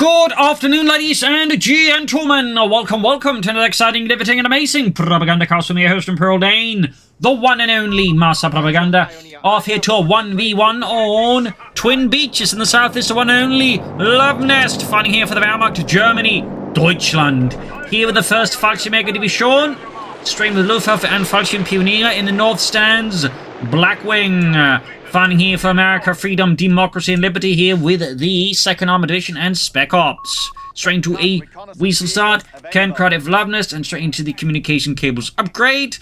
Good afternoon, ladies and gentlemen. Welcome to another exciting, riveting, and amazing Propagandacast from your host, Pearl Dane, the one and only Master Propaganda, off here to a 1v1 on Twin Beaches in the south. Is the one and only Luvnest, fighting here for the Wehrmacht, Germany, Deutschland. Here with the first Fallschirmjäger Division, straight with Luftwaffe and Pionier. In the north stands Blackwing, fighting here for America, freedom, democracy, and liberty, here with the 2nd Armored Division and Spec Ops. Straight into a Weasel start, Coh3 of Luvnest, and straight into the communication cables upgrade.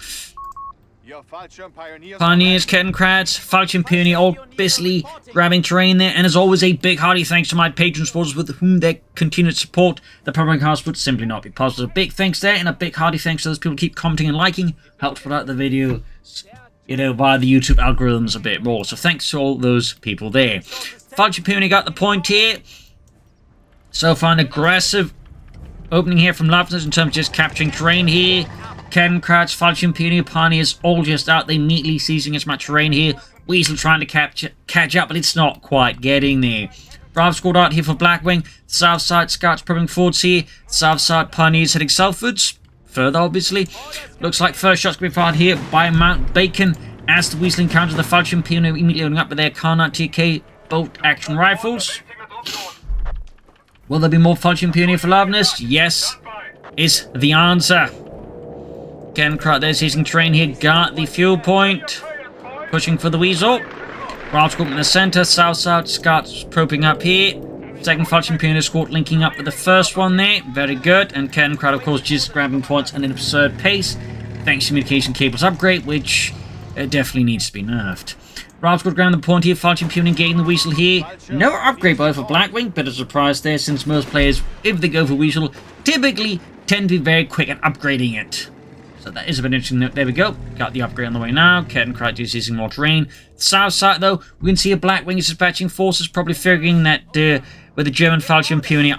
Pioneers, Coh3, Fallschirm Pioneer, all busily grabbing terrain there, and as always, a big hearty thanks to my patron supporters with whom their continued support the Propagandacast would simply not be possible. A big thanks there, and a big hearty thanks to those people who keep commenting and liking, helps put out the video, you know, via the YouTube algorithms a bit more. So thanks to all those people there. Fallschirm Pioneer got the point here. So far, an aggressive opening here from Luvnest in terms of just capturing terrain here. Coh3, Fallschirm Pioneer, Pioneers all just out. They neatly seizing as much terrain here. Weasel trying to catch up, but it's not quite getting there. Bravo squad out here for Blackwing. South side Scouts probing forwards here. South side Pioneers heading southwards. Further, obviously. Looks like first shots going to be fired here by Mount Bacon as the Weasel encounters the Fallschirm Pioneer, immediately loading up with their Coh3 TK bolt action rifles. Will there be more Fallschirm Pioneer for Luvnest? Yes, is the answer. Coh3 there seizing terrain here, got the fuel point. Pushing for the Weasel. Bravo squad in the center, south side Scouts probing up here. Second Fallschirm Pioneer squad linking up with the first one there. Very good. And Coh3, of course, just grabbing points at an absurd pace. Thanks to communication cables upgrade, which definitely needs to be nerfed. Bravo squad ground the point here. Fallschirm Pioneer getting the Weasel here. No upgrade by for Blackwing. Bit of surprise there, since most players, if they go for Weasel, typically tend to be very quick at upgrading it. So that is a bit interesting. There we go. Got the upgrade on the way now. Coh3 just using more terrain. South side, though, we can see a Blackwing is dispatching forces, probably figuring that where the German Fallschirm Pioneer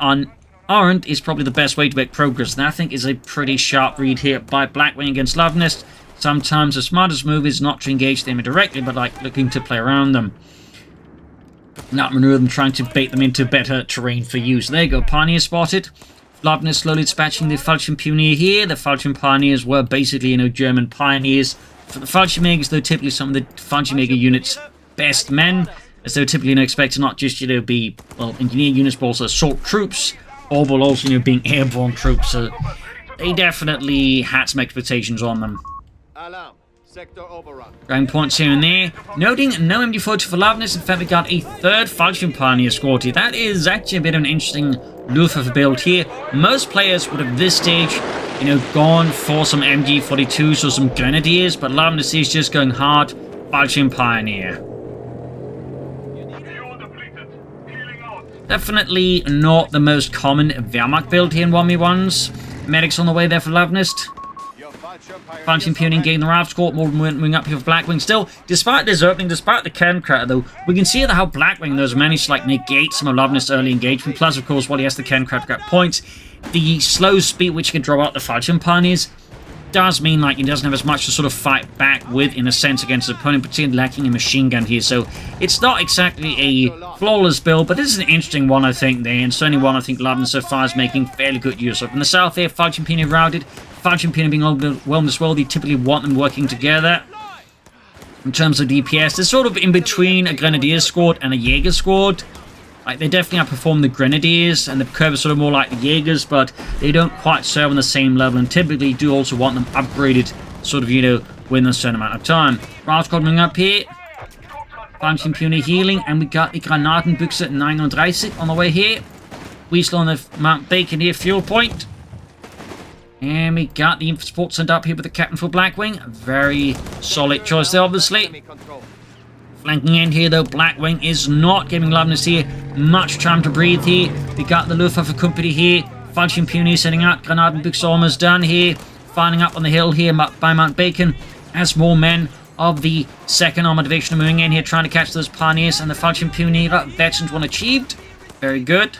aren't is probably the best way to make progress. And I think is a pretty sharp read here by Blackwing against Luvnest. Sometimes the smartest move is not to engage them directly, but like looking to play around them. Not maneuver them, trying to bait them into better terrain for use. There you go. Pioneer spotted. Luvnest slowly dispatching the Fallschirm Pioneer here. The Fallschirm Pioneers were basically, you know, German pioneers. For the Fallschirmjägers, though, typically some of the Fallschirmjäger units' best men, as they were typically, you know, expected not just, you know, be, well, engineer units, but also assault troops, or will also, you know, being airborne troops. So they definitely had some expectations on them. Going points here and there. Noting no MD40 for Luvnest. In fact, we got a third Fallschirm Pioneer squad here. That is actually a bit of an interesting Luftwaffe build here. Most players would have this stage, you know, gone for some MG42s or some Grenadiers, but Luvnest is just going hard Fallschirm Pioneer. Definitely not the most common Wehrmacht build here in 1v1s. Medics on the way there for Luvnest. Fallschirm Pioneer getting the Rav squad, more wing up here for Blackwing. Still, despite this opening, despite the Coh3, though, we can see how Blackwing has managed to like negate some of Luvnest's early engagement. Plus, of course, while he has the Coh3 to grab points, the slow speed which he can draw out the Fallschirm Pioneers does mean like he doesn't have as much to sort of fight back with in a sense against his opponent, particularly lacking a machine gun here. So it's not exactly a flawless build, but this is an interesting one, I think, there, and certainly one I think Luvnest so far is making fairly good use of. In the south there, Fallschirm Pioneer routed. Fallschirm Pioneer being overwhelmed as well. They typically want them working together. In terms of DPS, they're sort of in between a Grenadier squad and a Jaeger squad. Like, they definitely outperform the Grenadiers, and the curve is sort of more like the Jaegers, but they don't quite serve on the same level, and typically do also want them upgraded, sort of, you know, within a certain amount of time. Bravo squad coming up here. Fallschirm Pioneer healing, and we got the Granatenbüchse 39 on the way here. Weasel on the Mount Bacon here, fuel point. And we got the info support sent up here with the captain for Blackwing. Very solid choice there, obviously. Flanking in here, though, Blackwing is not giving Luvnest here much time to breathe here. We got the Luftwaffe company here. Fallschirm Pioneer sending out. Granatenbüchse almost done here. Firing up on the hill here by Mount Bacon. As more men of the 2nd Armored Division are moving in here, trying to catch those Pioneers. And the Fallschirm Pioneer veterans one achieved. Very good.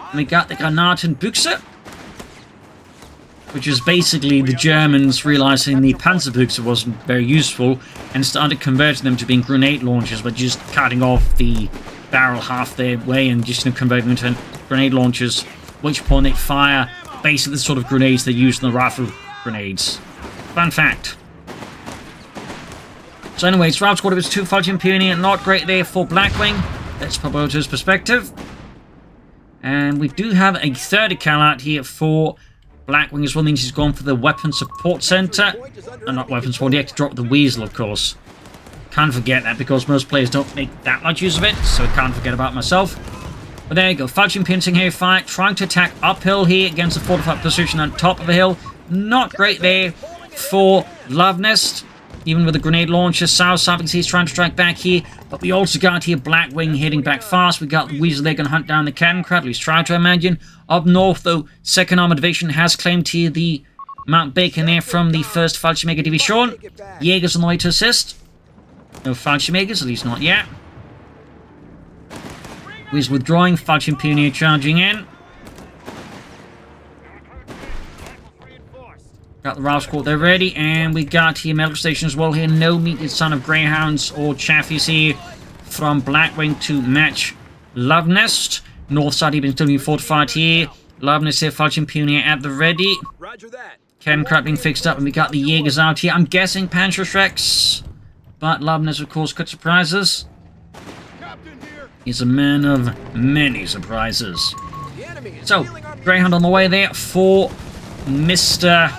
And we got the Granatenbüchse, which is basically the Germans realizing the Panzerbüchse wasn't very useful and started converting them to being grenade launchers, but just cutting off the barrel half their way and just converting them into grenade launchers, which point they fire basically the sort of grenades they use in the rifle grenades. Fun fact. So anyways, Ralph squad, it was 2 Falchion Pioneer, not great there for Blackwing. Let's pop over to his perspective. And we do have a third account out here for Blackwing as well, means he's gone for the Weapon Support Center. Not Weapon Support, he had to drop the Weasel, of course. Can't forget that because most players don't make that much use of it, so I can't forget about myself. But there you go, Falchion Pincing here, fight, trying to attack uphill here against a fortified position on top of a hill. Not great there for Luvnest. Even with the grenade launcher, South he's trying to strike back here. But we also got here Blackwing heading back fast. We got the Weasel there going to hunt down the cannon crowd, at least try to imagine. Up north, though, 2nd Armored Division has claimed here the Mount Bacon there from the 1st Fallschirmjäger Division. Jägers on the way to assist. No Fallschirmjägers, at least not yet. Weasel withdrawing, Falchion Pioneer charging in. Got the Ralph squad there ready, and we got here medical station as well here. No meated son of Greyhounds or Chaffies here from Blackwing to match Luvnest. North side even still being fortified here. Luvnest here, Falchion Pioneer at the ready. Roger that. Cannon crowd being fixed up, and we got the Jägers out here. I'm guessing Panzerschrecks, but Luvnest of course could surprise us. He's a man of many surprises. So, Greyhound on the way there for Mr.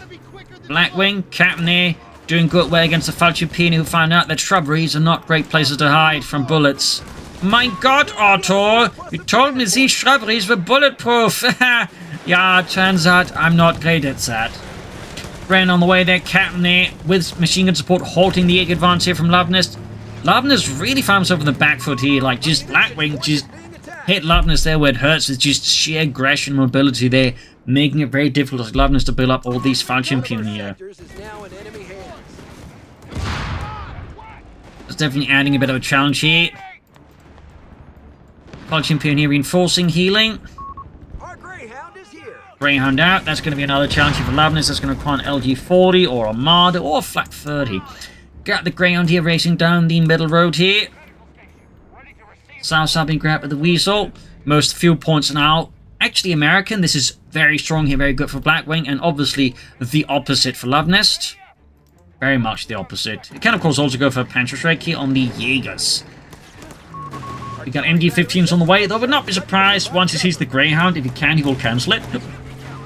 Blackwing, Captain there, doing good way against the Falchion Pioneer, who found out that shrubberies are not great places to hide from bullets. My God, Otto! You told me these shrubberies were bulletproof! Yeah, turns out I'm not great at that. Ran on the way there, Captain there, with machine gun support, halting the egg advance here from Luvnest. Luvnest really found himself on the back foot here, like, just Blackwing just hit Luvnest there where it hurts with just sheer aggression and mobility there, making it very difficult for Luvnest to build up all these Falchion Pioneer. It's definitely adding a bit of a challenge here. Falchion Pioneer reinforcing, healing. Greyhound out, that's going to be another challenge for Luvnest. That's going to require an LG-40 or a Marder or a Flak 30. Got the Greyhound here racing down the middle road here. South being grabbed with the Weasel. Most fuel points now actually American. This is very strong here, very good for Blackwing, and obviously the opposite for Luvnest. Very much the opposite. It can of course also go for Panzerschreck here on the Jägers. We got MG-15s on the way, though I would not be surprised once he sees the Greyhound. If he can, he will cancel it.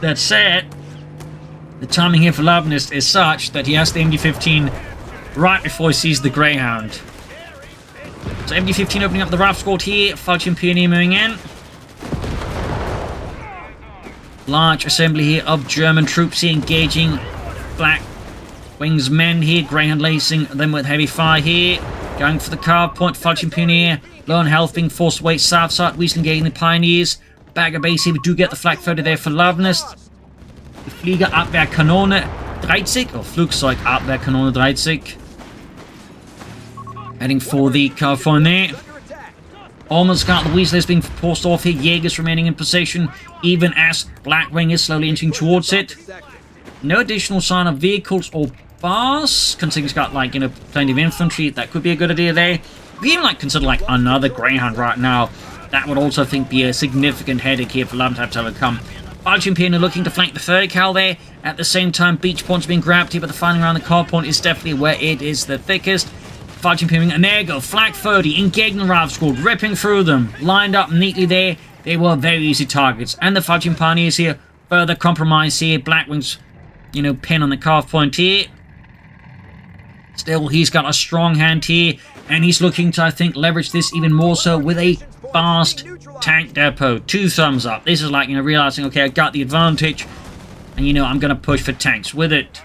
That said, the timing here for Luvnest is such that he has the MG-15 right before he sees the Greyhound. So MG-15 opening up the Ralph squad here, Falchion Pioneer moving in. Large assembly here of German troops here engaging Blackwing's men here. Greyhound lacing them with heavy fire here. Going for the carve point, Falchion Pioneer. Low on health being forced away south side. Weasel engaging the Pioneers. Bagger base here. We do get the Flak 30 there for Luvnest. The Fliegerabwehrkanone 30 or Flugzeugabwehrkanone 30. Heading for the carve point there. Almost got the Weasel is being forced off here. Jägers remaining in position, even as Blackwing is slowly inching towards it. No additional sign of vehicles or bars. Considering he's got, like, you know, plenty of infantry. That could be a good idea there. We even, like, consider, like, another Greyhound right now. That would also, I think, be a significant headache here for Luvnest to have to overcome. Falchion Pioneer looking to flank the third cal there. At the same time, beach points being grabbed here, but the firing around the car point is definitely where it is the thickest. Falchion Pioneer, and there you go, Flak 30, engaging the Ralph squad, ripping through them, lined up neatly there. They were very easy targets, and the Falchion Pioneers here, further compromise here. Blackwing's, you know, pin on the calf point here. Still, he's got a strong hand here, and he's looking to, I think, leverage this even more so with a fast tank depot. 2 thumbs up. This is like, you know, realizing, okay, I got the advantage, and, you know, I'm going to push for tanks with it.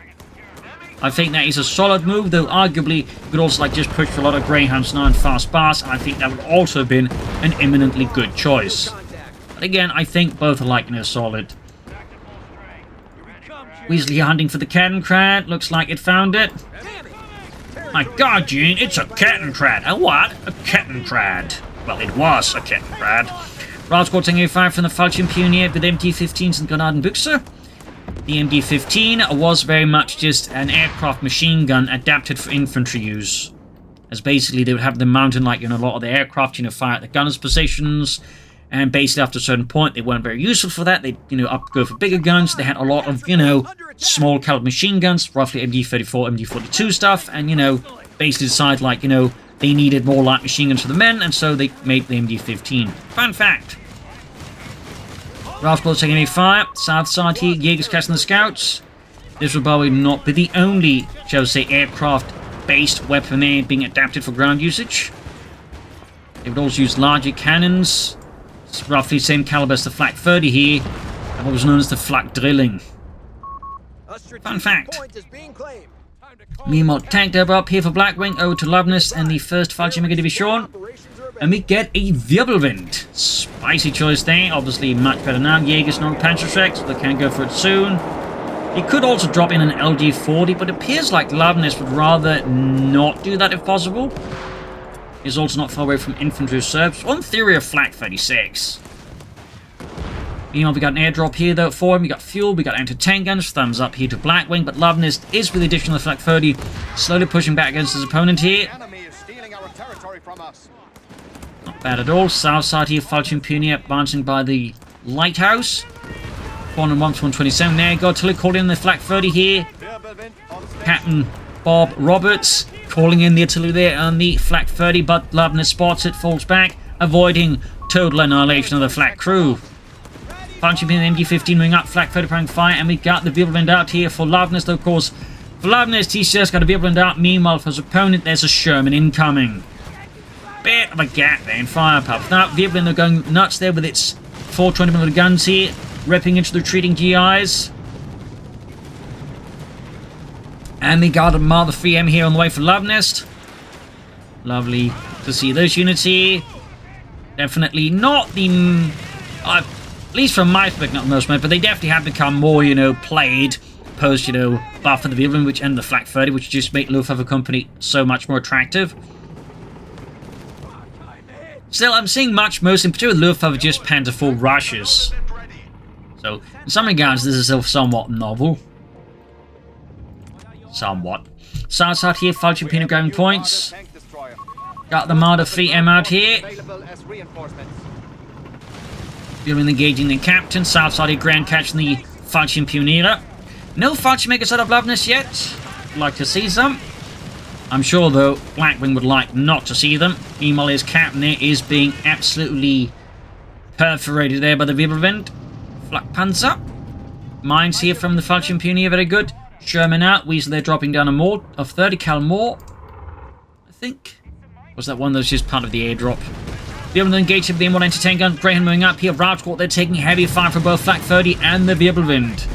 I think that is a solid move, though arguably you could also like just push for a lot of Greyhounds now and fast bars, and I think that would also have been an eminently good choice. But again, I think both are like, you know, solid. Weasel here hunting for the cannon crad. Looks like it found it. My God, Gene, it's a cannon crad. A what? A cannon crad. Well, it was a cannon crad. Ralph squad taking a fire from the Falchion Pioneer with MG-15s and Granadenbüchse. The MG-15 was very much just an aircraft machine gun adapted for infantry use. As basically they would have them mounted like, you know, a lot of the aircraft, you know, fire at the gunners' positions. And basically, after a certain point, they weren't very useful for that. They, go for bigger guns. They had a lot of, small caliber machine guns, roughly MG34, MG42 stuff. And, basically decided, like, they needed more light machine guns for the men. And so they made the MG15. Fun fact. Ralph's taking a fire. South side here, Jaegers catching the scouts. This will probably not be the only, shall we say, aircraft-based weapon there being adapted for ground usage. They would also use larger cannons. It's roughly the same caliber as the Flak 30 here, and what was known as the Flak drilling. Fun fact. Meanwhile, tank dub up here for Blackwing, over to Luvnest and the 1st Fallschirmjäger Division. And we get a Wirbelwind. Spicy choice there, obviously much better now. Jaegers not Panzerschreck, so they can go for it soon. He could also drop in an LG-40, but it appears like Luvnest would rather not do that if possible. He's also not far away from infantry reserves. On theory, a Flak 36. Meanwhile, we got an airdrop here though for him. We got fuel, we got anti-tank guns. Thumbs up here to Blackwing, but Luvnest is with the addition of the Flak 30, slowly pushing back against his opponent here. Not bad at all. South side here, Fallschirmjäger advancing by the lighthouse. 401 to 127 there. Got Tilly calling in the Flak 30 here. Captain Bob Roberts calling in the artillery there on the Flak 30, but Luvnest spots it, falls back, avoiding total annihilation of the Flak crew. Fallschirmjäger MG15 moving up, Flak 30 pressing fire, and we got the Wirbelwind out here for Luvnest, of course. For Luvnest, he's just got a Wirbelwind out. Meanwhile, for his opponent, there's a Sherman incoming. Bit of a gap there in firepower. Now, Wirbelwind, they're going nuts there with its 420mm guns here, ripping into the retreating GIs. And they got a Marder 3M here on the way for Luvnest. Lovely to see those units here. Definitely not the... at least from my perspective, not the most, but they definitely have become more, played post, buff for the Wirbelwind, which and the Flak 30, which just make Luftwaffe company so much more attractive. Still, I'm seeing much, most in particular Luftwaffe, just Panther 4 rushes. So, in some regards, this is somewhat novel. Somewhat. South side here, Fallschirmjäger grabbing points. Got the Marder 3M out here. Wirbelwind engaging the captain. South side here, Grand catching the Fallschirmjäger. No Fallschirmjägers out of Luvnest yet. Like to see some. I'm sure, though, Blackwing would like not to see them. Meanwhile, his captain there is being absolutely perforated there by the Wirbelwind. Flak Panzer. Mines here from the Fallschirmjäger, very good. Sherman out. Weasel there dropping down a more of 30 cal more. I think. Was that one that was just part of the airdrop? Wirbelwind engaged with the M1 anti-tank gun. Greyhound moving up here. Rautschkort, they're taking heavy fire from both Flak 30 and the Wirbelwind.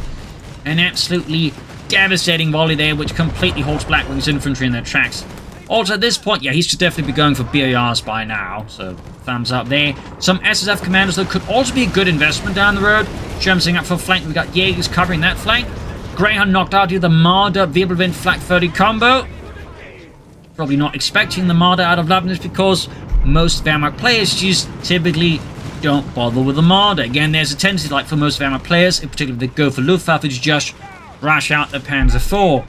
An absolutely devastating volley there, which completely halts Blackwing's infantry in their tracks. Also, at this point, yeah, he should definitely be going for BARs by now, so thumbs up there. Some SSF commanders, though, could also be a good investment down the road. Sherman's up for flank. We've got Jaegers covering that flank. Greyhound knocked out here, the Marder Wirbelwind Flak 30 combo. Probably not expecting the Marder out of Luvnest because most Wehrmacht players just typically don't bother with the Marder. Again, there's a tendency, like for most Wehrmacht players, in particular if they go for Luftwaffe, to just rush out the Panzer IV.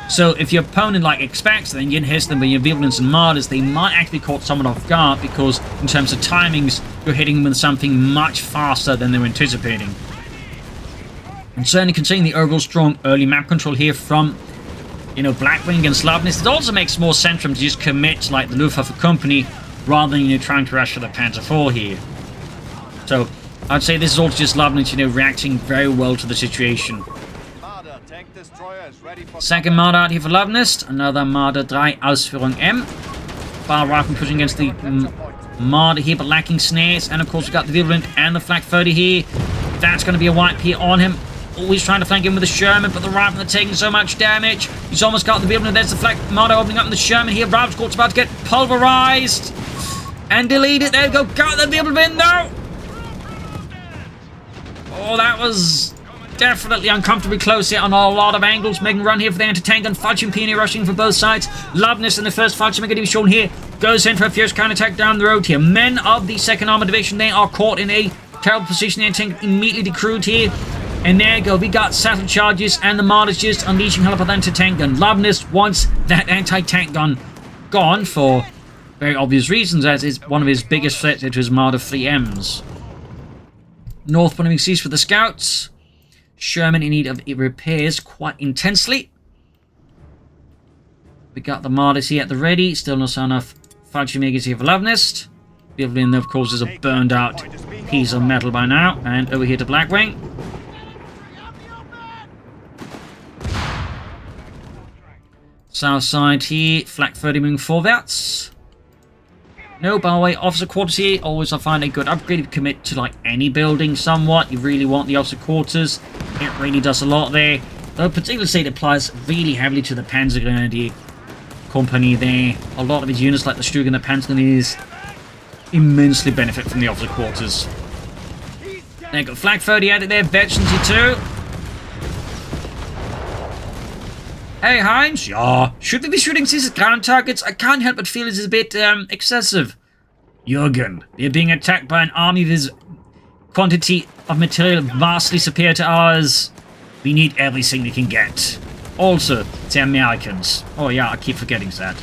So if your opponent expects then you hit them with your Wirbelwinds and Marders, they might actually be caught somewhat off guard because in terms of timings, you're hitting them with something much faster than they were anticipating. And certainly considering the overall strong early map control here from, Blackwing against Luvnest, it also makes more sense for them to just commit to the Luftwaffe company rather than, trying to rush for the Panzer IV here. So I'd say this is also just Luvnest, reacting very well to the situation. Second Marder out here for Luvnest. Another Marder 3 Ausführung M. Bar pushing against the Marder here, but lacking snares. And of course, we've got the Wirbelwind and the Flak 30 here. That's going to be a wipe here on him. Always trying to flank him with the Sherman, but the Riflemen are taking so much damage. He's almost got the Wirbelwind. There's the Flak Marder opening up in the Sherman here. Rautschkort's about to get pulverized. And deleted. There we go. Got the Wirbelwind though. Oh, that was definitely uncomfortably close here on a lot of angles. Making a run here for the anti-tank gun. Fallschirmjäger rushing for both sides. Luvnest in the first Fallschirmjäger division here goes in for a fierce counterattack down the road here. Men of the 2nd Armored Division, they are caught in a terrible position. The anti-tank immediately decrewed here. And there you go. We got satellite charges and the Marders just unleashing hell of an anti-tank gun. Luvnest wants that anti-tank gun gone for very obvious reasons, as is one of his biggest threats to his Marder 3Ms. North moving ceased with the scouts. Sherman in need of repairs quite intensely. We got the Martyrs here at the ready. Still no sign of Fallschirmjägers here for Luvnest. Bivlin, of course, is a burned out piece of metal by now. And over here to Blackwing. South side here, Flak 30 moving forwards. No, by the way, officer quarters here, always I find a good upgrade if you commit to like any building somewhat. You really want the officer quarters. It really does a lot there. Though particularly say it applies really heavily to the Panzergrenadier company there. A lot of his units like the Stug and the Panzergrenadiers immensely benefit from the officer quarters. They got Flak 30 out of there, veterans here too. Hey, Heinz? Yeah. Should we be shooting these ground targets? I can't help but feel this is a bit, excessive. Jürgen, we are being attacked by an army with quantity of material vastly superior to ours. We need everything we can get. Also, the Americans. Oh yeah, I keep forgetting that.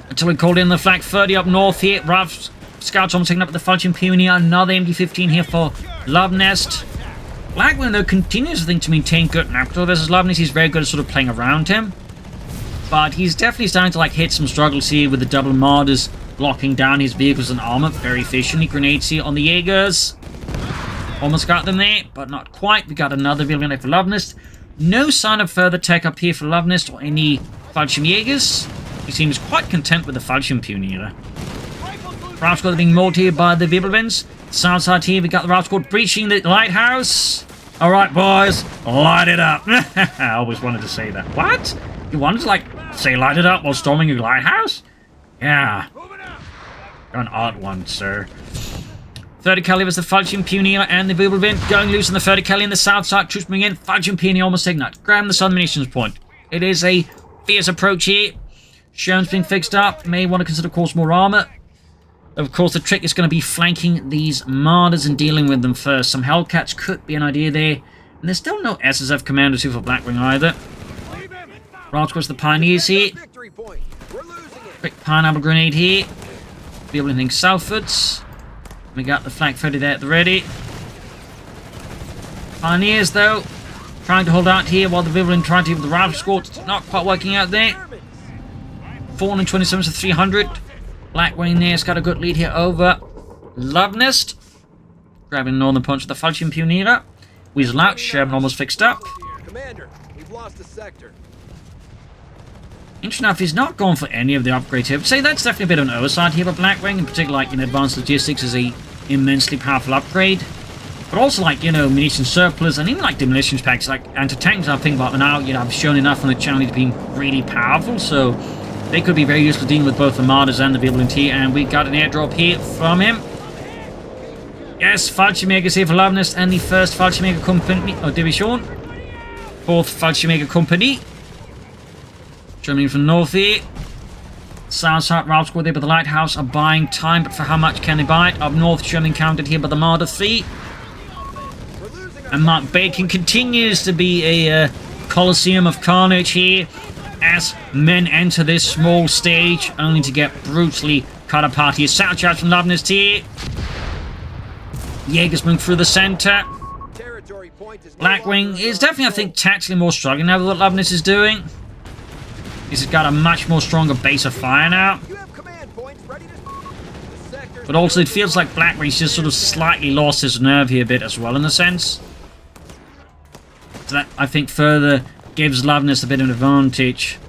Until we called in the Flak 30 up north here. Rough scouts almost taking up the Falchion Pioneer. Another MD-15 here for Luvnest. Blackwing, though, continues, I think, to maintain good control versus Luvnest. He's very good at sort of playing around him. But he's definitely starting to, like, hit some struggles here with the double Martyrs blocking down his vehicles and armor very efficiently. Grenades here on the Jaegers. Almost got them there, but not quite. We got another vehicle for Luvnest. No sign of further tech up here for Luvnest or any Fallschirmjägers. He seems quite content with the Falchion Pioneer. Route squad being mauled here by the Wirbelwinds. South side here, we got the route squad breaching the lighthouse. Alright, boys, light it up. I always wanted to say that. What? You wanted to, like, say light it up while storming a lighthouse? Yeah. You're an odd one, sir. 30 caliber is the Falchion Pioneer and the Wirbelwind going loose on the 30 caliber in the south side. Troops moving in. Falchion Pioneer almost taken out. Grab the southern munitions point. It is a fierce approach here. Sherman's being fixed up. May want to consider, of course, more armor. Of course, the trick is going to be flanking these Martyrs and dealing with them first. Some Hellcats could be an idea there. And there's still no SSF commanders here for Blackwing either. Right across the Pioneers here. Quick Pineapple Grenade here. Be able to think southwards. We got the Flak 30 there at the ready. Pioneers, though, trying to hold out here while the Villain trying to hit the Rifle Squad. It's not quite working out there. 427 to 300. Blackwing there's got a good lead here over Luvnest. Grabbing northern punch with the Falchion Pioneer. Weasel out. Sherman almost fixed up. Commander, we've lost the sector. Interesting enough, he's not going for any of the upgrades here. I'd say that's definitely a bit of an oversight here for Blackwing. In particular, like, advanced logistics is a immensely powerful upgrade. But also, like, munition surplus and even, like, demolitions packs, like, anti-tanks, I think, but now, I've shown enough on the channel to be really powerful, so they could be very useful dealing with both the Martyrs and the Vigilant here, and we got an airdrop here from him. Yes, Fallschirmjägers here for Luvnest and the 1st Fallschirmjäger Company, or Division. 4th Fallschirmjäger Company. Germany from north here. South side route squad there by the lighthouse are buying time, but for how much can they buy it? Up north, German counted here by the Martyr 3. And Mark Bacon continues to be a coliseum of carnage here as men enter this small stage, only to get brutally cut apart here. South charge from Luvnest here. Jaegers moving through the center. Blackwing is definitely, I think, tactically more struggling now with what Luvnest is doing. He's got a much more stronger base of fire now. But also it feels like Blackwing's just sort of slightly lost his nerve here a bit as well in a sense. So that, I think, further gives Luvnest a bit of an advantage.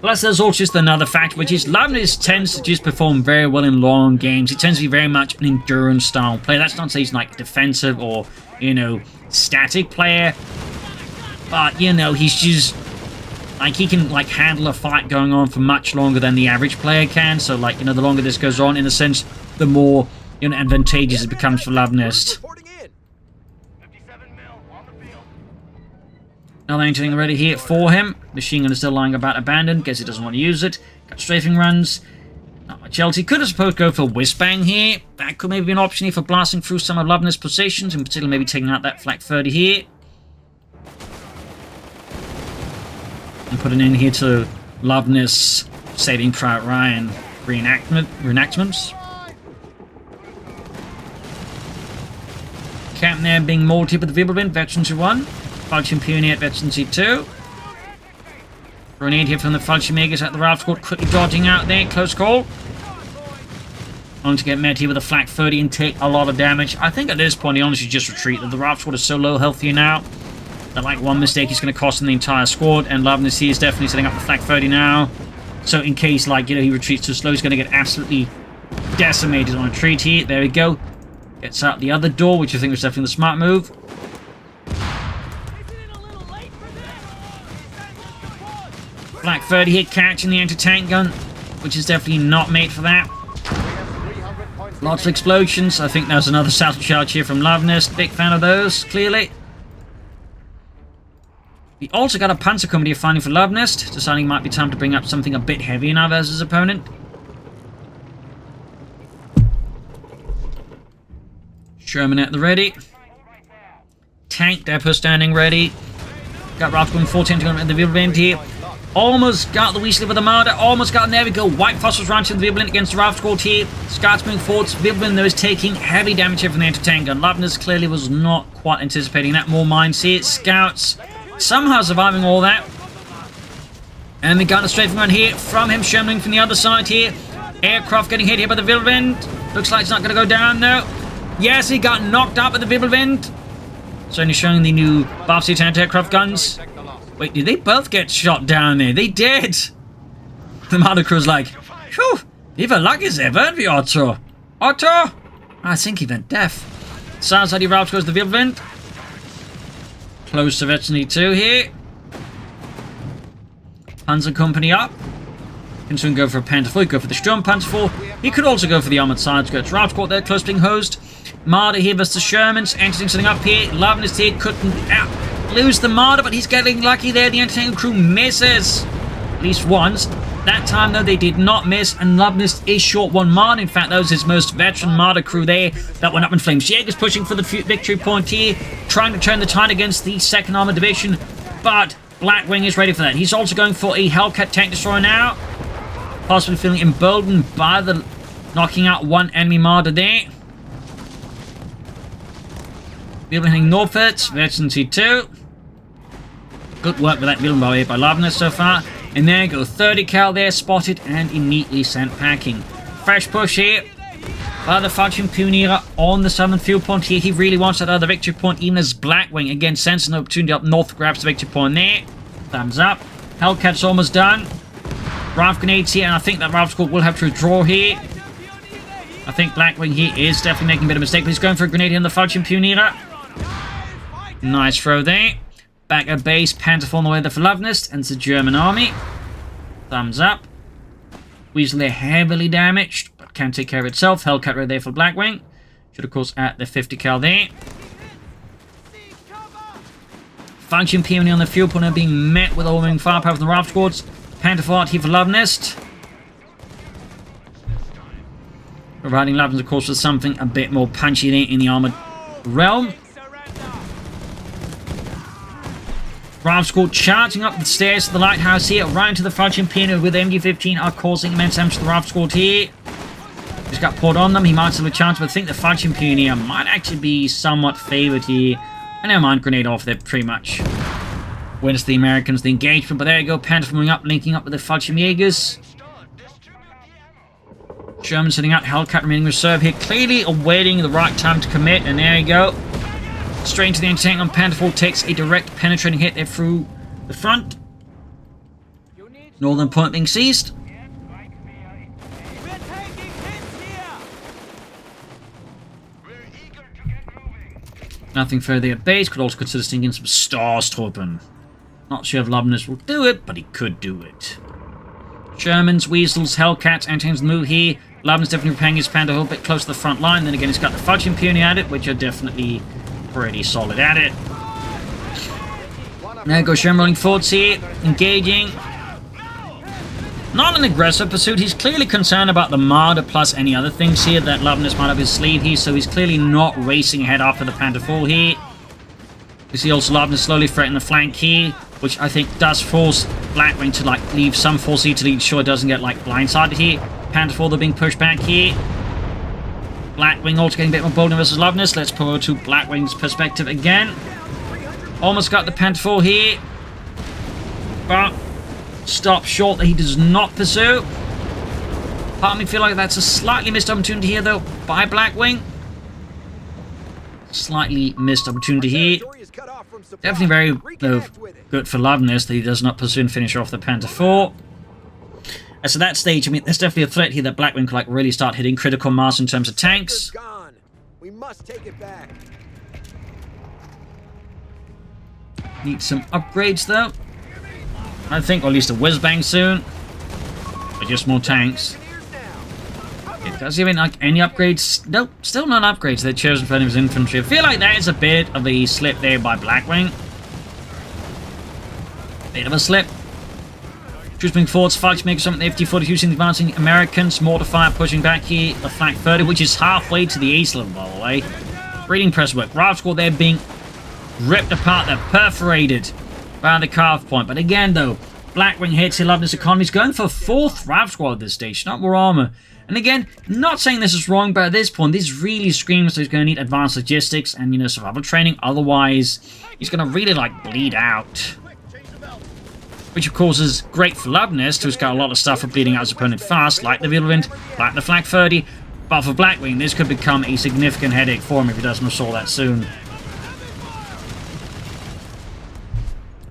Plus, there's also just another fact, which is Luvnest tends to just perform very well in long games. He tends to be very much an endurance style player. That's not to say he's like defensive or, static player. But, he's just, like, he can, like, handle a fight going on for much longer than the average player can. So, like, the longer this goes on, in a sense, the more, advantageous it becomes for Luvnest. Another anything ready here for him. Machine gun is still lying about abandoned. Guess he doesn't want to use it. Got strafing runs. Not much else. He could, I suppose, go for Whizbang here. That could maybe be an option here for blasting through some of Luvnest's positions. In particular, maybe taking out that Flak 30 here. And putting in here to Luvnest's Saving Private Ryan reenactments. Captain there being multi with the Wirbelwind, Veteran 1. Falchion Pioneer at Veteran 2. Grenade here from the Fallschirmjägers at the Ralph Squad, quickly dodging out there, close call. Only to get met here with a Flak 30 and take a lot of damage. I think at this point he honestly just retreated. The Ralph Squad is so low health here now that like one mistake is going to cost him the entire squad, and Luvnest here is definitely setting up the Flak 30 now. So in case like, you know, he retreats too slow, he's going to get absolutely decimated on a retreat here. There we go. Gets out the other door, which I think was definitely the smart move. Flak 30 here catching the anti-tank gun, which is definitely not made for that. Lots of explosions. I think there's another salto charge here from Luvnest. Big fan of those, clearly. We also got a Panzer Company finding for Luvnest, deciding it might be time to bring up something a bit heavier now versus his opponent. Sherman at the ready. Tank depot standing ready. Got Ralph going 14 to go at the Wirbelwind here. Almost got the Weasley with the Marder. Almost got him. There we go. White Phosphorus round to the Wirbelwind against the Ralph Squad here. Scouts moving forwards. Wirbelwind, though, is taking heavy damage here from the anti-tank gun. Luvnest clearly was not quite anticipating that. More mines here. Scouts somehow surviving all that. And we got a strafing run here from him. Sherman from the other side here. Aircraft getting hit here by the Wirbelwind. Looks like it's not going to go down, though. Yes, he got knocked out by the Wirbelwind. Certainly showing the new buffs here to anti-aircraft guns. Wait, did they both get shot down there? They did! The Marder crew's like, phew, you've a lucky there, weren't we, Otto? Otto? I think he went deaf. Sounds like he routes goes the Wirbelwind. Close to Veteran 2 here. Panzer Company up. Can soon go for a Panther 4, go for the Sturm Panzer 4. He could also go for the armored side skirts. Ralph Squad there, close being hosed. Marder here versus the Shermans. Anti-tank setting up here. Luvnest here couldn't lose the Marder, but he's getting lucky there. The anti-tank crew misses. At least once. That time, though, they did not miss, and Luvnest is short one Marder. In fact, that was his most veteran Marder crew there that went up in flames. Jaeger's pushing for the victory point here, trying to turn the tide against the 2nd Armored Division, but Blackwing is ready for that. He's also going for a Hellcat tank destroyer now. Possibly feeling emboldened by the knocking out one enemy Marder there. Wirbelwind heading northwards. Veteran C2. Good work with that Wirbelwind by Luvnest so far. And there you go. 30 cal there, spotted and immediately sent packing. Fresh push here by the Falchion Pioneer on the southern field point here. He really wants that other victory point, even as Blackwing, again, sensing an opportunity up north, grabs the victory point there. Thumbs up. Hellcat's almost done. Ralph grenades here, and I think that Ralph Squad will have to withdraw here. I think Blackwing here is definitely making a bit of a mistake, but he's going for a grenade here on the Falchion Pioneer. Nice throw there. Back at base, Panther on the way there for Luvnest, and it's the German army. Thumbs up. Weasley heavily damaged, but can take care of itself. Hellcat right there for Blackwing. Should, of course, at the 50 cal there. Falchion Pioneer on the field point being met with overwhelming firepower from the Ralph Squads. Panther for here for Luvnest. Providing Luvnest, of course, with something a bit more punchy there in the armored realm. Ralph Squad charging up the stairs to the lighthouse here, right into the Falchion Pioneer with the MG-15 are causing immense damage to the Ralph Squad here. He's got poured on them, he might have a chance, but I think the Falchion Pioneer might actually be somewhat favoured here. And never mind, grenade off there pretty much wins the Americans the engagement, but there you go, Panther moving up, linking up with the Fallschirmjägers. Sherman sitting out, Hellcat remaining reserve here, clearly awaiting the right time to commit, and there you go. Straight into the anti-tank on Panther 4, takes a direct penetrating hit there through the front. Northern point being seized. Nothing further at base, could also consider stinking some Starstruppen. Not sure if Luvnest will do it, but he could do it. Shermans, Weasels, Hellcats, anti-tanks move here. Luvnest definitely repaying his Panther a little bit close to the front line. Then again, he's got the Falchion Pioneer at it, which are definitely pretty solid at it. There goes Sherman rolling forwards here, engaging. Not an aggressive pursuit. He's clearly concerned about the Marder plus any other things here that Luvnest might have his sleeve here, so he's clearly not racing ahead after the Panther 4 here. We see also Luvnest slowly threaten the flank here, which I think does force Blackwing to like leave some force here to ensure it doesn't get like blindsided here. Panther 4 they're being pushed back here. Blackwing also getting a bit more bold versus Luvnest. Let's pull over to Blackwing's perspective again. Almost got the Panther 4 here. But stop short that he does not pursue. Part of me feel like that's a slightly missed opportunity here, though, by Blackwing. Slightly missed opportunity here. Definitely very good for Luvnest that he does not pursue and finish off the Panther 4. As at that stage, I mean, there's definitely a threat here that Blackwing could like really start hitting critical mass in terms of tanks. We must take it back. Need some upgrades, though. I think, or at least a whiz-bang soon. But just more tanks. Does he have any upgrades? Nope, still no upgrades. They're chosen for his infantry. I feel like that is a bit of a slip there by Blackwing. Bit of a slip. Troops moving forwards, fighting to make something. The FT-40 using the advancing Americans. Mortar fire pushing back here. The Flak 30, which is halfway to the ace level, by the way. Really impressive work. Rival squad there being ripped apart. They're perforated by the carve point. But again, though, Blackwing hits here. Luvnest economy is going for 4th Rival squad at this stage. Not more armor. And again, not saying this is wrong, but at this point, this really screams that he's going to need advanced logistics and, you know, survival training. Otherwise, he's going to really, like, bleed out. Which, of course, is great for Luvnest, who's got a lot of stuff for bleeding out his opponent fast, like the Whirlwind, like the Flak 30. But for Blackwing, this could become a significant headache for him if he doesn't resolve that soon.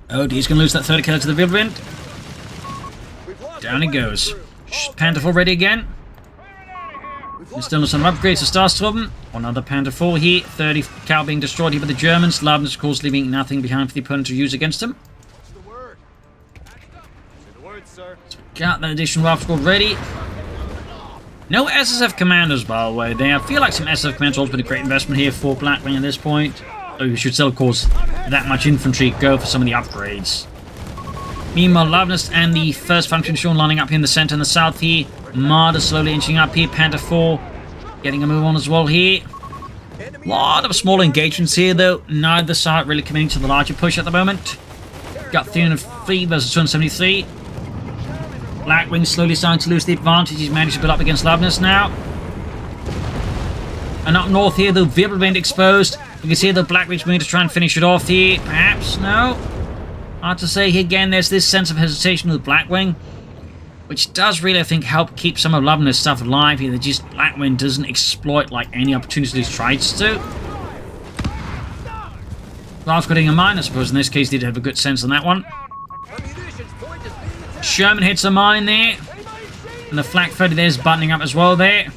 Oh, he's going to lose that 30 killer to the Whirlwind. Down he goes. Panther 4 ready again. There's still some upgrades to Starstruben. Another Panther 4 here. 30 cal being destroyed here by the Germans. Luvnest, of course, leaving nothing behind for the opponent to use against him. What's the word? The word, sir. So we got that additional rifle squad ready. No SSF commandos, by the way. I feel like some SSF commandos also been a great investment here for Blackwing at this point. Though you should still, of course, that much infantry go for some of the upgrades. Meanwhile, Luvnest and the 1st Function Division lining up here in the center and the south here. Marder slowly inching up here. Panther 4 getting a move on as well here. A lot of small engagements here, though. Neither side really committing to the larger push at the moment. Got 303 versus 273. Blackwing slowly starting to lose the advantage. He's managed to build up against Luvnest now. And up north here, the Wirbelwind exposed. You can see the Blackwing's moving to try and finish it off here. Perhaps, no. Hard to say. Again, there's this sense of hesitation with Blackwing, which does really, I think, help keep some of Luvnest's stuff alive here. That just Blackwing doesn't exploit like any opportunities he tries to. Last getting a mine, I suppose. In this case, did have a good sense on that one. Sherman hits a mine there. And the Flak 30 there's buttoning up as well there.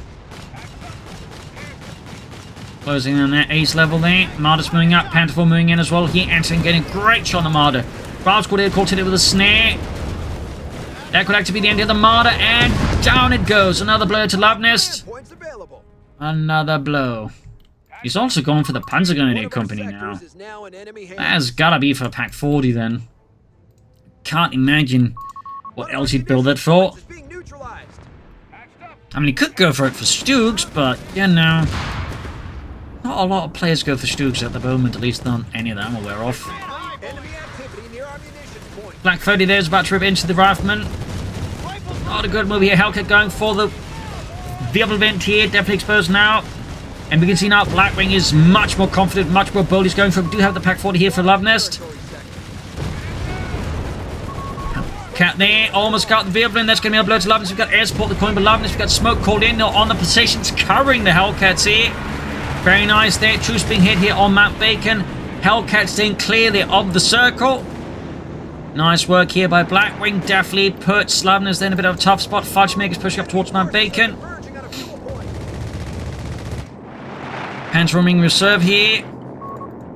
Closing on that ace level there. Marder's moving up. Panther 4 moving in as well. Here, Anton getting a great shot on the Marder. Rival squad here caught it with a snare. That could actually be the end of the Marder, and down it goes. Another blow to Luvnest. Another blow. He's also going for the Panzergrenadier Company now. That has gotta be for Pack 40 then. Can't imagine what else he'd build it for. I mean, he could go for it for Stoogs, but, you know, not a lot of players go for Stoogs at the moment, at least not any that I'm aware of. Black 30 there is about to rip into the Rifleman. Not a good move here. Hellcat going for the Wirbelwind here. Definitely exposed now. And we can see now Blackwing is much more confident, much more bold. He's going for... Do have the Pack 40 here for Luvnest. Cat there. Almost got the Wirbelwind. That's going to be a blow to Luvnest. We've got air support the coin, but Luvnest. We've got smoke called in. They're on the positions covering the Hellcats here. Very nice there. Troops being hit here on Mount Bacon. Hellcat staying clear there of the circle. Nice work here by Blackwing. Definitely puts Luvnest in a bit of a tough spot. Fudge Makers pushing up towards Mount Bacon. Panther roaming reserve here.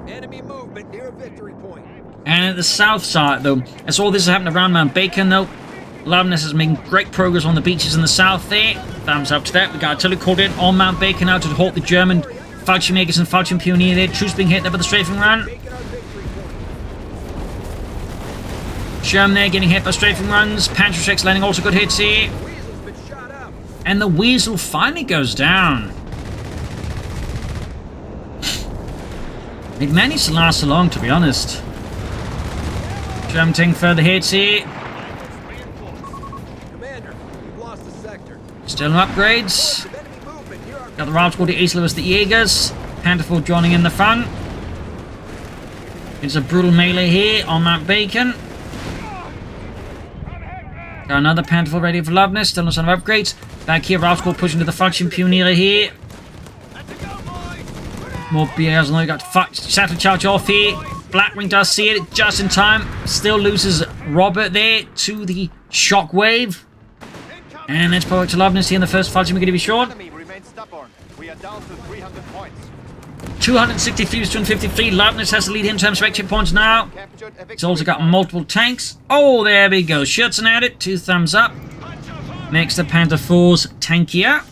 Enemy movement near a victory point. And at the south side, though, as all this is happening around Mount Bacon, though, Luvnest is making great progress on the beaches in the south there. Thumbs up to that. We got artillery called in on Mount Bacon now to halt the German Fudge Makers and Fudge Pioneer there. Troops being hit there by the strafing run. Sherman there getting hit by strafing runs. Panther Shreks landing also good hits here. And the Weasel finally goes down. It managed to last so long, to be honest. Sherman taking further hits here. Commander, we've lost the sector. Still no upgrades. Got the Round Squad, the East Lewis, the Jaegers. Panther 4 joining in the front. It's a brutal melee here on Mount Bacon. Got another Panther 4 ready for Luvnest. Still no sign of upgrades. Back here, Round Squad pushing to the Falchion Pioneer here. More BAs. Now you got Shatter Charge off here. Blackwing does see it just in time. Still loses Robert there to the Shockwave. And let's go to Luvnest here in the first Falchion. We're going to be short. We are down to 300 points. 263 to 253. Luvnest has the lead in terms of extra points now. He's also got multiple tanks. Oh, there we go. Schürzen at it. 2 thumbs up. Makes the Panther 4s tankier.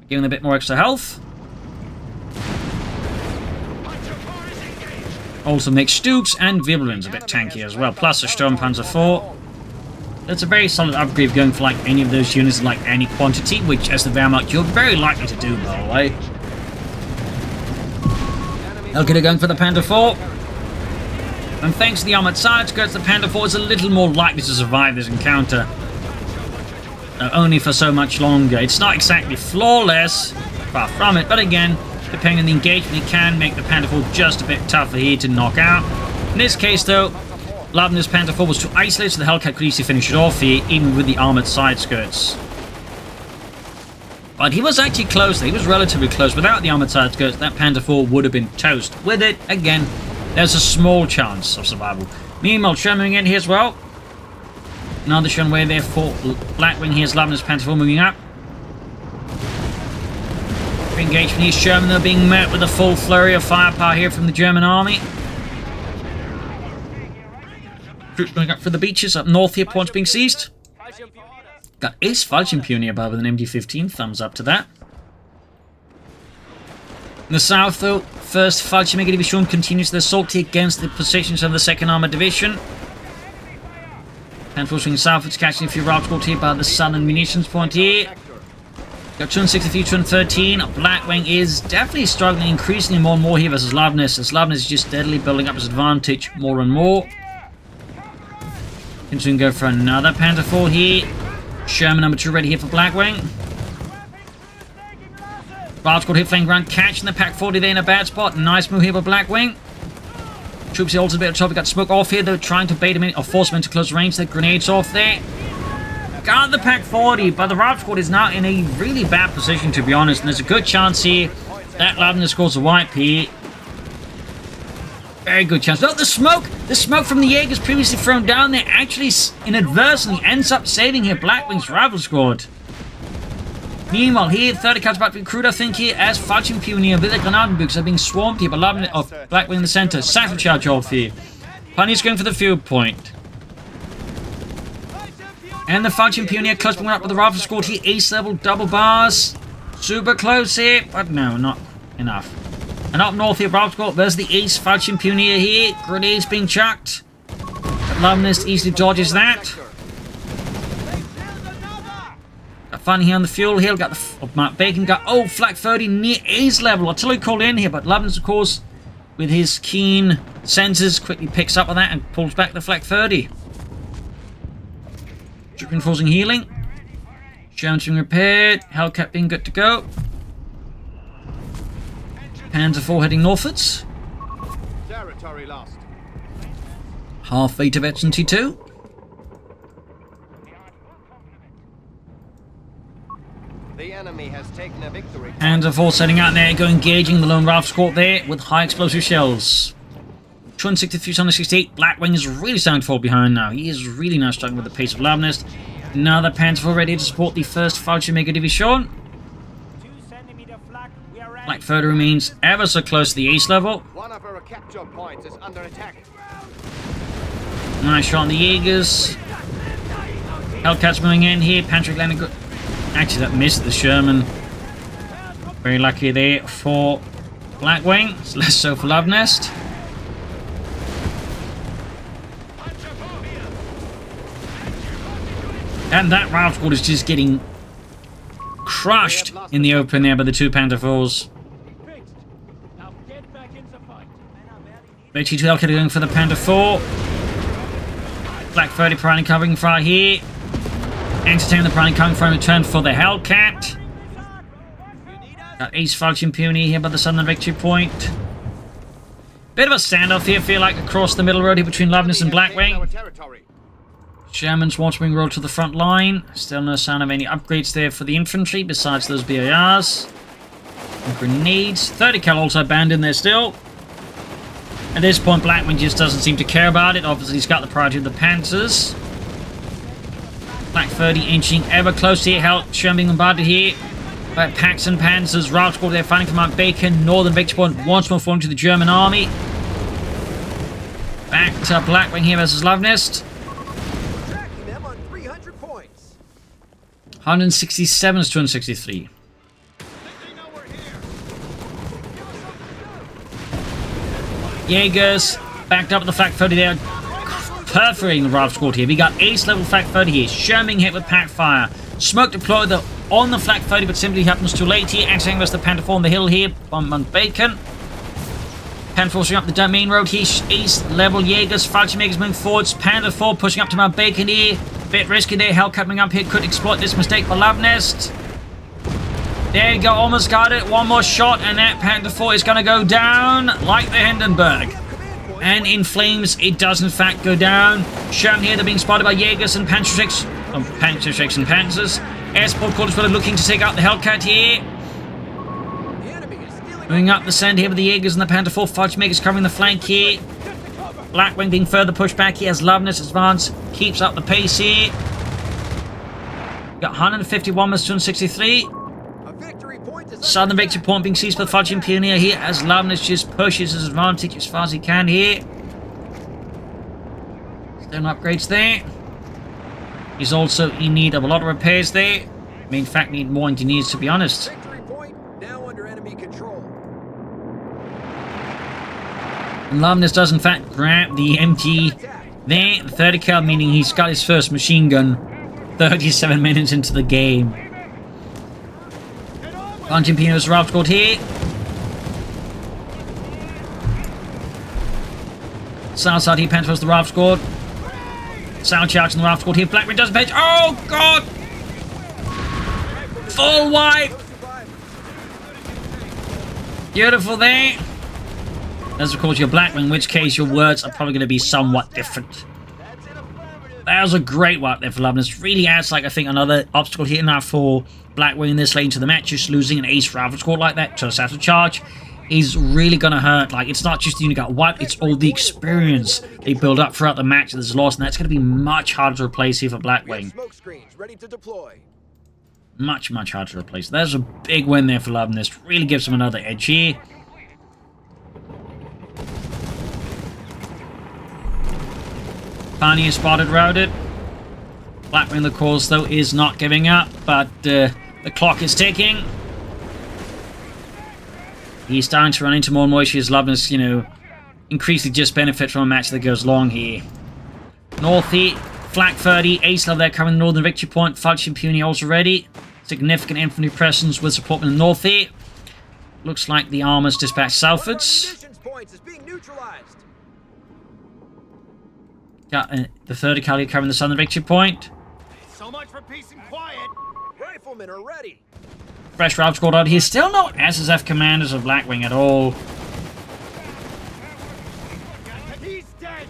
Giving them a bit more extra health. Also makes Stooks and Wirbelwinds a bit tankier as well. Plus a Sturmpanzer 4. That's a very solid upgrade going for like any of those units in like any quantity, which as the Wehrmacht you're very likely to do, by the way. Okay, they're going for the Panther 4. And thanks to the armored side skirts, the Panther 4 is a little more likely to survive this encounter. Only for so much longer. It's not exactly flawless, far from it, but again, depending on the engagement, it can make the Panther 4 just a bit tougher here to knock out. In this case, though, Luvnest Panther 4 was too isolated, so the Hellcat could easily finish it off here, even with the armored side skirts. But he was actually close. He was relatively close. Without the armored side skirts, that Panther 4 would have been toast. With it, again, there's a small chance of survival. Meanwhile, Sherman in here as well. Another Sherman way there for Blackwing. Here's Luvnest Panther 4 moving up. Engagement here, Sherman. They're being met with a full flurry of firepower here from the German army. Troops going up for the beaches up north here. Points being seized. Got Ace Falchion Pioneer above with an MD-15. Thumbs up to that. In the south, though, 1st Falchion Mega Division continues their assault here against the positions of the 2nd Armored Division. And pushing southwards, catching a few route squad here by the southern munitions point here. Got 263, 213. Blackwing is definitely struggling increasingly more and more here versus Luvnest, as Luvnest is just steadily building up his advantage more and more. Continuing to go for another Panther 4 here. Sherman number 2 ready here for Blackwing. Route squad hit flank ground, catching the Pack 40 there in a bad spot. Nice move here by Blackwing. Troops here also a bit of trouble. Got smoke off here. They're trying to bait him in or force him into close range. The grenades off there. Got the Pack 40, but the route squad is now in a really bad position, to be honest. And there's a good chance here that Luvnest scores a wipe here. Very good chance. Oh, the smoke from the Jaegers previously thrown down there actually inadvertently ends up saving here Blackwing's rival squad. Meanwhile, here, 30 cuts about to be recruited, I think, here, as Falchion Pioneer with the Granatenbüchs are being swarmed here by Blackwing in the center. Satchel charge off here. Pioneer's going for the field point. And the Falchion Pioneer close up with the rifle squad here. Ace level, double bars. Super close here, but no, not enough. And up north here, rifle squad, there's the Ace Falchion Pioneer here. Grenades being chucked. But Luvnest easily dodges that. Got fun here on the fuel hill. Got the Mount Bacon. Got Flak 30 near Ace level. Artillery called in here, but Luvnest, of course, with his keen senses, quickly picks up on that and pulls back the Flak 30. Troop reinforcing healing. Sherman's being repaired. Hellcat being good to go. Panzer 4 heading northwards. Territory lost. Half fate of T2. The enemy has taken a victory. Panzer 4 setting out there, engaging the lone rifle squad there with high explosive shells. 263, 268. Blackwing is really starting to fall behind now. He is really now struggling with the pace of Luvnest. Now the Panzer 4 ready to support the 1st Falchion Mega Division. Flak 30 remains ever so close to the ace level. One of our capture points is under attack. Nice shot on the Jaegers. Hellcats moving in here. Pantry landing good. Actually, that missed the Sherman. Very lucky there for Blackwing. It's less so for Luvnest. And that route squad is just getting crushed in the open there by the 2 Panther 4s. T2 Hellcat going for the Panther 4. Flak 30 Piranha covering fire here. Entertain the Piranha covering fire in return for the Hellcat. Got Ace Falchion Peony here by the southern victory point. Bit of a standoff here, feel like, across the middle road here between Luvnest and Blackwing. Sherman's Waterwing rolled to the front line. Still no sign of any upgrades there for the infantry, besides those BARs. And grenades. 30 cal also banned in there still. At this point, Blackwing just doesn't seem to care about it. Obviously, he's got the priority of the Panthers. Black 30 inching ever closer here. Hell, Sherman being bombarded here by Packs and Panzers. Route Squad there fighting for Mount Bacon. Northern victory point once more falling to the German army. Back to Blackwing here versus Luvnest. 167 to 263. Jaegers backed up at the Flak 30 there. Perforating the Route Squad here. We got ace level Flak 30 here. Sherming hit with pack fire. Smoke deployed on the Flak 30, but simply happens too late here. Acting versus the Panther 4 on the hill here on Mount Bacon. Panther forcing up the main road here. Ace level Jaegers. Falchion makers moving forwards. Panther 4 pushing up to Mount Bacon here. Bit risky there. Hell coming up here could exploit this mistake for Luvnest. There you go. Almost got it. One more shot and that Panther 4 is going to go down like the Hindenburg. And in flames, it does in fact go down. Sherman here, they're being spotted by Jaegers and Panzerschrecks and Panzers. Air support quarters were looking to take out the Hellcat here. Moving up the sand here with the Jaegers and the Panther 4. Falchion covering the flank here. Blackwing being further pushed back here as Luvnest advance keeps up the pace here. Got 151 versus 263. Southern victory point being seized by the Falchion Pioneer here as Luvnest just pushes his advantage as far as he can here. Still no upgrades there. He's also in need of a lot of repairs there. May in fact need more engineers, to be honest. And Luvnest does in fact grab the MG there. 30 cal, meaning he's got his first machine gun 37 minutes into the game. Falchion Pioneer's Route Squad here. South side here, Panther's the Route Squad. South charge in the Route Squad here. Blackwing doesn't page. Oh god! Full wipe! Beautiful there. That's of course your Blackwing, in which case your words are probably going to be somewhat different. That was a great wipe there for Luvnest. Really adds, like, I think, another obstacle here now for Blackwing in this late into the match. Just losing an ace Route Squad like that to a Saturn charge is really going to hurt. Like, it's not just the unit got wiped, it's all the experience they build up throughout the match that's lost, and that's going to be much harder to replace here for Blackwing. Much, much harder to replace. There's a big win there for Luvnest. Really gives them another edge here. Pioneer spotted, routed. Blackwing, of course, though, is not giving up, but the clock is ticking. He's starting to run into more and more issues. Luvnest, you know, increasingly just benefit from a match that goes long here. North here, Flak 30, ace level there covering the northern victory point. Falchion Puny also ready. Significant infantry presence with support in the north here. Looks like the armor's dispatched southwards. Got the 30 cal covering the southern victory point. So much for peace and quiet. Riflemen are ready. Fresh Route Squad out here. Still no SSF commanders of Blackwing at all. He's dead.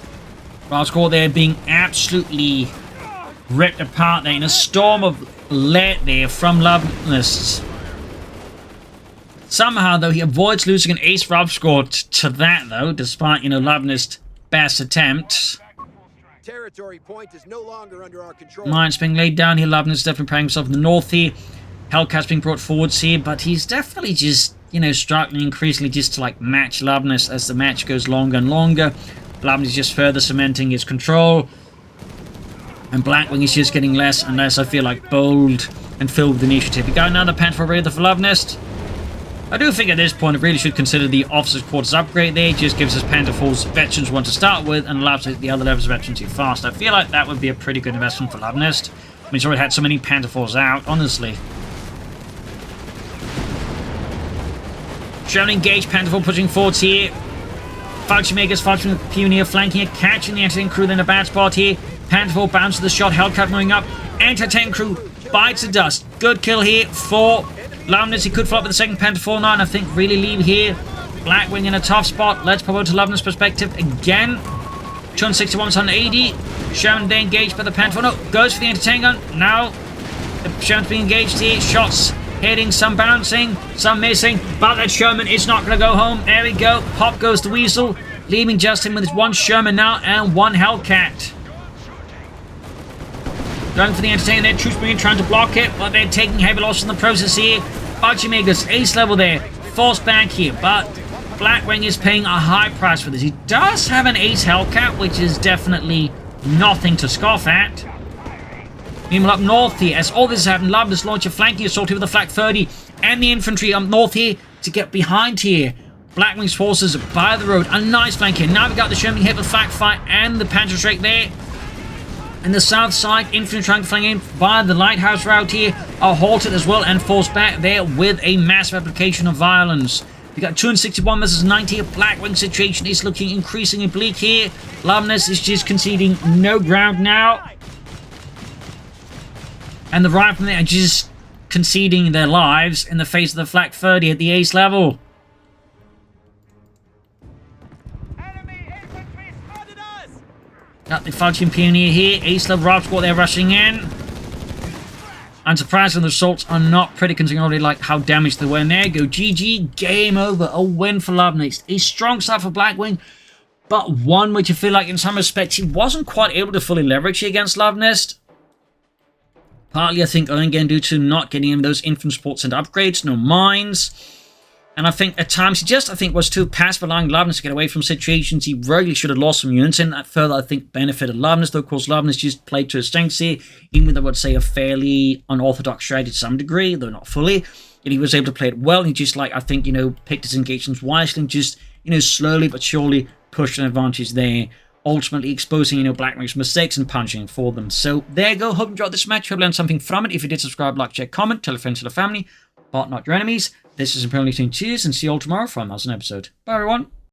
Route Squad there being absolutely ripped apart there in a storm of lead there from Luvnest. Somehow, though, he avoids losing an ace Route Squad to that, though, despite, you know, Luvnest's best attempt. Territory point is no longer under our control. Mines being laid down here. Luvnest definitely preparing himself in the north here. Hellcat's being brought forwards here, but he's definitely just, you know, struggling increasingly just to, like, match Luvnest as the match goes longer and longer. Luvnest is just further cementing his control. And Blackwing is just getting less and less, I feel like, bold and filled with initiative. We got another Panther Raider for Luvnest. I do think at this point it really should consider the officer's quarters upgrade there. It just gives us Panther 4's veterans one to start with and allows the other levels of veterans to fast. I feel like that would be a pretty good investment for Luvnest. I mean, it's already had so many Panther 4's out, honestly. Sherman engaged, Panther 4 pushing forwards here. Falchion Makers, Falchion Pioneer flanking it, catching the anti-tank crew in a bad spot here. Panther 4 bounces the shot, Hellcat moving up. Anti-tank crew bites the dust. Good kill here for Luvnest, he could follow up with the second Panther 4-9. I think really leave here. Blackwing in a tough spot. Let's promote to Luvnest perspective again. 261, 180. Sherman then engaged by the Panther. No, goes for the anti-tank gun. Now, the Sherman's being engaged here. Shots hitting, some bouncing, some missing. But that Sherman is not going to go home. There we go. Pop goes the Weasel. Leaving Justin with his one Sherman now and one Hellcat. Going for the anti-tank there. Troops being trying to block it, but they're taking heavy loss in the process here. Archimegas, ace level there. Forced back here, but Blackwing is paying a high price for this. He does have an ace Hellcat, which is definitely nothing to scoff at. Meanwhile, up north here, as all this has happened, Luvnest launch a flanking assault here with the Flak 30 and the infantry up north here to get behind here. Blackwing's forces by the road. A nice flank here. Now we got the Sherman hit with Flak 5 and the Panther straight there. And the south side, infantry trying to flank in via the lighthouse route here are halted as well and forced back there with a massive application of violence. We got 261 versus 90. Blackwing situation is looking increasingly bleak here. Luvnest is just conceding no ground now. And the riflemen are just conceding their lives in the face of the Flak 30 at the ace level. Got the Falchion Pioneer here. Ace level Rob Squad, they're rushing in. Unsurprisingly, the assaults are not pretty considering already like how damaged they were. And there you go. GG. Game over. A win for Luvnest. A strong start for Blackwing, but one which I feel like in some respects he wasn't quite able to fully leverage against Luvnest. Partly, I think, again, due to not getting him those infantry support center upgrades, no mines. And I think at times he just, I think, was too passive, allowing Luvnest to get away from situations he really should have lost some units in. That further, I think, benefited Luvnest. Though, of course, Luvnest just played to his strengths here, even with, I would say, a fairly unorthodox strategy to some degree, though not fully. Yet he was able to play it well. He just, like, I think, you know, picked his engagements wisely and just, you know, slowly but surely pushed an advantage there, ultimately exposing, you know, Blackwing's mistakes and punishing for them. So there you go. Hope you enjoyed this match. Hope you learned something from it. If you did, subscribe, like, share, comment, tell a friend, tell a family, but not your enemies. This is Imperial Team. Cheers, and see you all tomorrow for another episode. Bye, everyone.